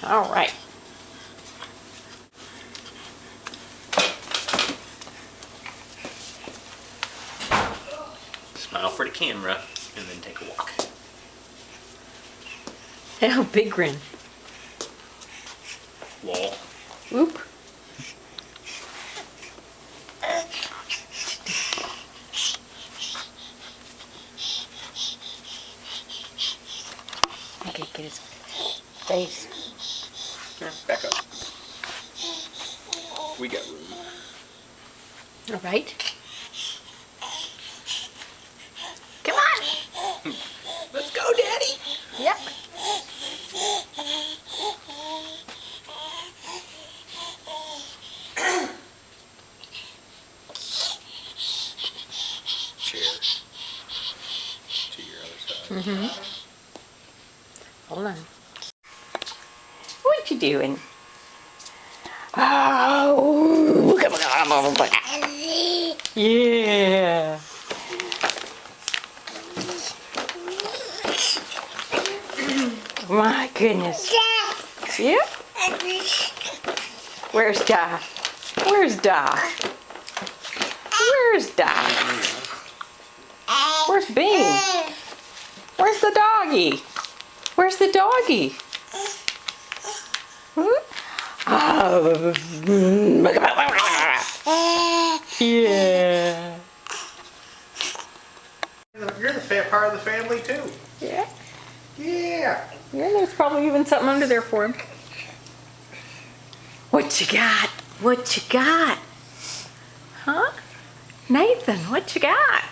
All right. Smile for the camera and then take a walk. Oh, big grin. Wall. Whoop. Okay, get his face. Yeah, back up. We got room. All right. Come on. Let's go, Daddy. Yep. Chair. To your other side. Hold on. What you doing? Oh, come on. Yeah. My goodness. Yeah? Where's Da? Where's Da? Where's Da? Where's Bean? Where's the doggy? Where's the doggy? Oh. Yeah. You're the part of the family too. Yeah. Yeah. Yeah, there's probably even something under there for him. What you got? What you got? Huh? Nathan, what you got?